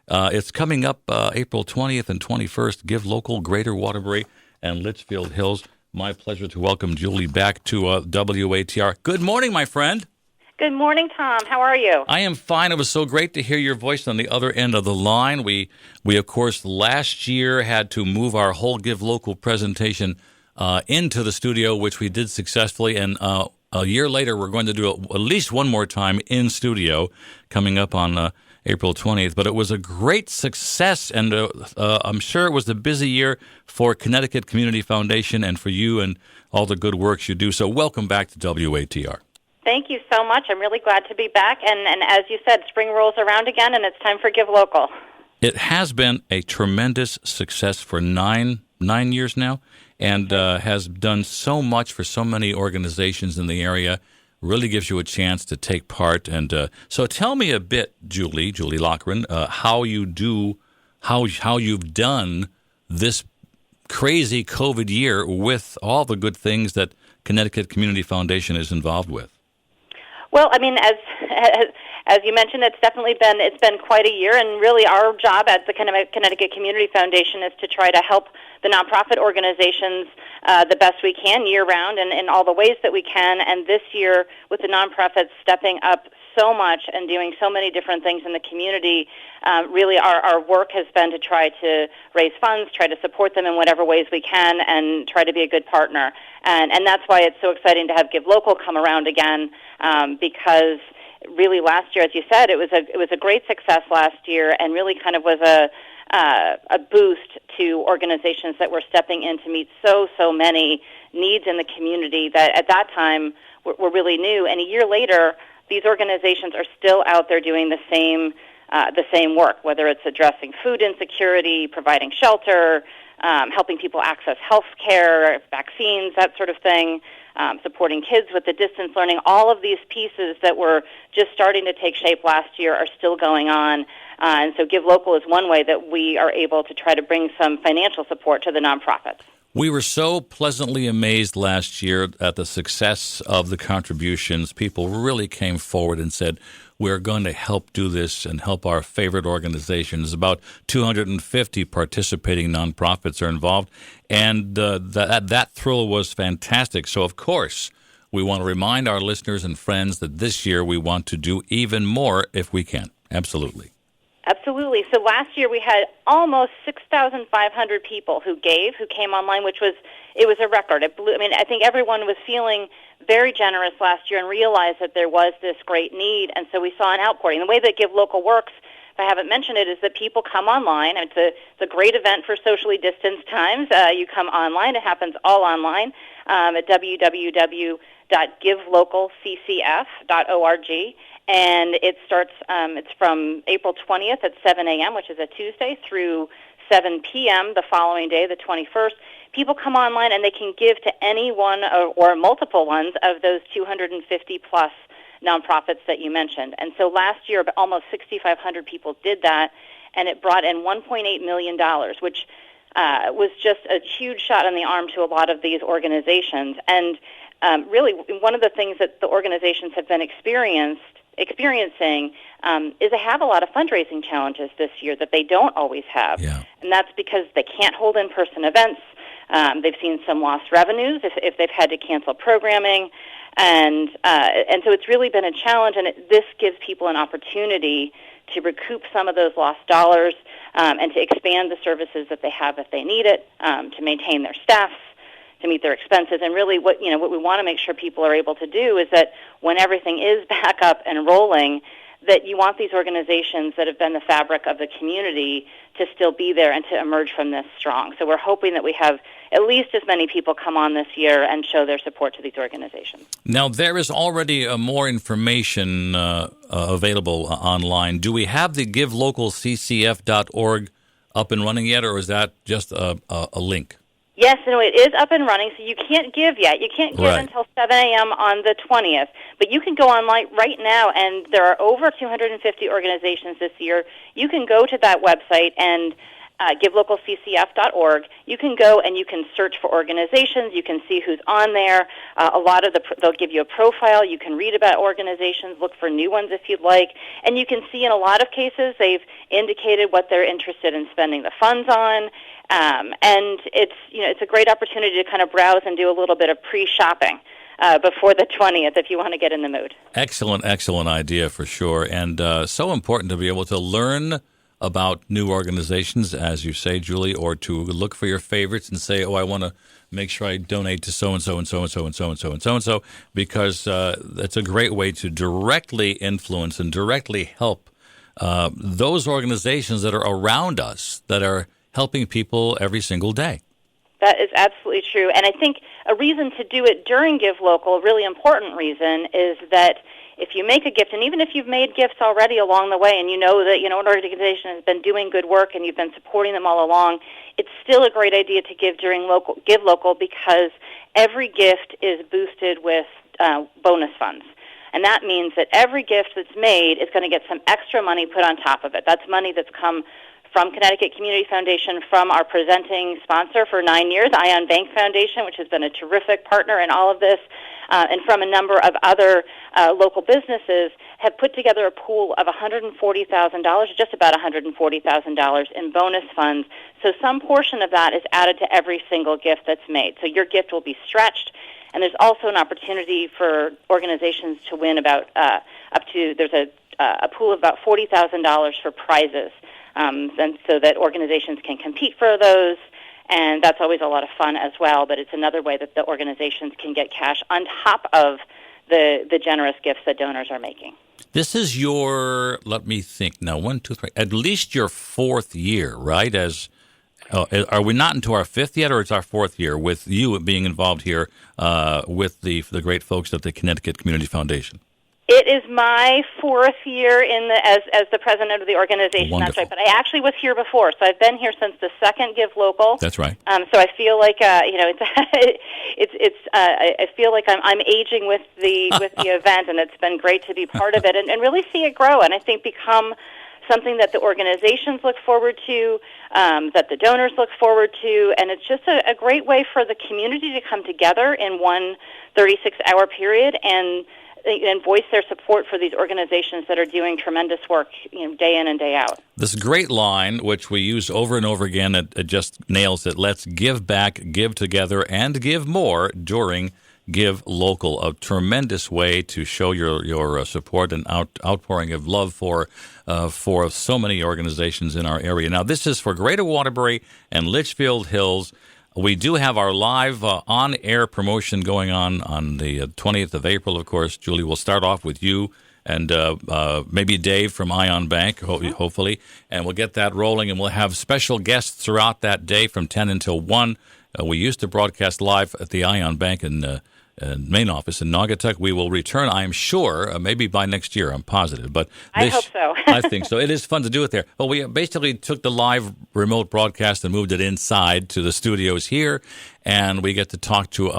It's coming up April 20th and 21st. Give Local, Greater Waterbury, and Litchfield Hills. My pleasure to welcome Julie back to WATR. Good morning, my friend. Good morning, Tom. How are you? I am fine. It was so great to hear your voice on the other end of the line. We of course, last year had to move our whole Give Local presentation into the studio, which we did successfully. And a year later, we're going to do it at least one more time in studio coming up on April 20th. But it was a great success, and I'm sure it was a busy year for Connecticut Community Foundation and for you and all the good works you do. So welcome back to WATR. Thank you so much. I'm really glad to be back. And as you said, spring rolls around again, and it's time for Give Local. It has been a tremendous success for nine years now, and has done so much for so many organizations in the area. Really gives you a chance to take part. And so tell me a bit, Julie Loughran, how you've done this crazy COVID year with all the good things that Connecticut Community Foundation is involved with. Well, I mean, as you mentioned, it's been quite a year, and really our job at the Connecticut Community Foundation is to try to help the nonprofit organizations the best we can year-round and in all the ways that we can. And this year, with the nonprofits stepping up so much and doing so many different things in the community, really our work has been to try to raise funds, try to support them in whatever ways we can, and try to be a good partner. And that's why it's so exciting to have Give Local come around again, because really last year, as you said, it was a great success last year, and really kind of was a boost to organizations that were stepping in to meet so many needs in the community that at that time were really new. And a year later, these organizations are still out there doing the same work, whether it's addressing food insecurity, providing shelter, helping people access health care, vaccines, that sort of thing, supporting kids with the distance learning. All of these pieces that were just starting to take shape last year are still going on. And so Give Local is one way that we are able to try to bring some financial support to the nonprofits. We were so pleasantly amazed last year at the success of the contributions. People really came forward and said, we're going to help do this and help our favorite organizations. About 250 participating nonprofits are involved, and that thrill was fantastic. So, of course, we want to remind our listeners and friends that this year we want to do even more if we can. Absolutely. Absolutely. So last year we had almost 6,500 people who came online, which was a record. I think everyone was feeling very generous last year and realized that there was this great need, and so we saw an outpouring. The way that Give Local works, if I haven't mentioned it, is that people come online. It's a great event for socially distanced times. You come online. It happens all online at www.givelocalccf.org. And it starts, it's from April 20th at 7 a.m., which is a Tuesday, through 7 p.m. the following day, the 21st. People come online and they can give to any one or multiple ones of those 250-plus nonprofits that you mentioned. And so last year, almost 6,500 people did that, and it brought in $1.8 million, which was just a huge shot in the arm to a lot of these organizations. And really, one of the things that the organizations have been experiencing is they have a lot of fundraising challenges this year that they don't always have. Yeah. And that's because they can't hold in-person events. They've seen some lost revenues if they've had to cancel programming. And so it's really been a challenge, and this gives people an opportunity to recoup some of those lost dollars and to expand the services that they have if they need it, to maintain their staffs, to meet their expenses. And really what we want to make sure people are able to do is that when everything is back up and rolling, that you want these organizations that have been the fabric of the community to still be there and to emerge from this strong. So we're hoping that we have at least as many people come on this year and show their support to these organizations. Now, there is already more information available online. Do we have the givelocalccf.org up and running yet, or is that just a link? Yes, no, it is up and running, so you can't give yet. You can't give until 7 a.m. on the 20th, but you can go online right now, and there are over 250 organizations this year. You can go to that website and givelocalccf.org. You can go and you can search for organizations. You can see who's on there. They'll give you a profile. You can read about organizations, look for new ones if you'd like, and you can see in a lot of cases they've indicated what they're interested in spending the funds on. And it's a great opportunity to kind of browse and do a little bit of pre-shopping before the 20th if you want to get in the mood. Excellent idea for sure, and so important to be able to learn about new organizations, as you say, Julie, or to look for your favorites and say, I want to make sure I donate to so-and-so and so-and-so and so-and-so and so-and-so, because that's a great way to directly influence and directly help those organizations that are around us that are helping people every single day. That is absolutely true. And I think a reason to do it during Give Local, a really important reason, is that if you make a gift, and even if you've made gifts already along the way and you know that an organization has been doing good work and you've been supporting them all along, it's still a great idea to give during Give Local, because every gift is boosted with bonus funds. And that means that every gift that's made is going to get some extra money put on top of it. That's money that's come from Connecticut Community Foundation, from our presenting sponsor for 9 years, Ion Bank Foundation, which has been a terrific partner in all of this, and from a number of other local businesses, have put together a pool of $140,000, just about $140,000 in bonus funds. So some portion of that is added to every single gift that's made. So your gift will be stretched, and there's also an opportunity for organizations to win there's a pool of about $40,000 for prizes. And so that organizations can compete for those, and that's always a lot of fun as well. But it's another way that the organizations can get cash on top of the generous gifts that donors are making. This is your, let me think now, 1, 2, 3, at least your 4th year, right? Are we not into our 5th yet, or it's our 4th year with you being involved here with the great folks at the Connecticut Community Foundation? It is my 4th year as the president of the organization. Wonderful. That's right. But I actually was here before, so I've been here since the second Give Local. That's right. So I feel like I feel like I'm aging with the event, and it's been great to be part of it and really see it grow. And I think become something that the organizations look forward to, that the donors look forward to, and it's just a great way for the community to come together in one 36-hour period and voice their support for these organizations that are doing tremendous work, day in and day out. This great line, which we use over and over again, it just nails it. Let's give back, give together, and give more during Give Local. A tremendous way to show your support and outpouring of love for so many organizations in our area. Now, this is for Greater Waterbury and Litchfield Hills. We do have our live on-air promotion going on the 20th of April, of course. Julie, we'll start off with you and maybe Dave from Ion Bank, hopefully, and we'll get that rolling, and we'll have special guests throughout that day from 10 until 1. We used to broadcast live at the Ion Bank in main office in Naugatuck. We will return, I am sure, maybe by next year, I'm positive. But I hope so. I think so. It is fun to do it there. Well, we basically took the live remote broadcast and moved it inside to the studios here, and we get to talk to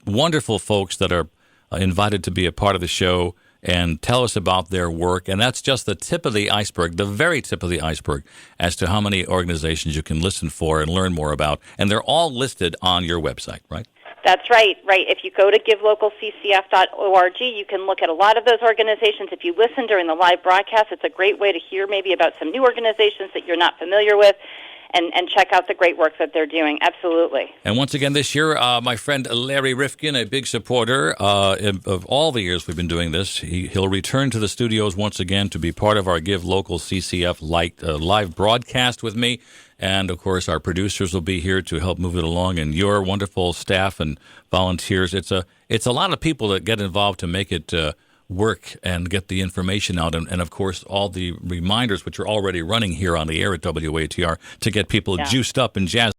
wonderful folks that are invited to be a part of the show and tell us about their work. And that's just the tip of the iceberg, the very tip of the iceberg, as to how many organizations you can listen for and learn more about. And they're all listed on your website, right? That's right. If you go to givelocalccf.org, you can look at a lot of those organizations. If you listen during the live broadcast, it's a great way to hear maybe about some new organizations that you're not familiar with, and check out the great work that they're doing. Absolutely. And once again this year, my friend Larry Rifkin, a big supporter of all the years we've been doing this, he'll return to the studios once again to be part of our Give Local CCF live broadcast with me. And, of course, our producers will be here to help move it along, and your wonderful staff and volunteers. It's a lot of people that get involved to make it work and get the information out. And, of course, all the reminders, which are already running here on the air at WATR, to get people juiced up and jazzed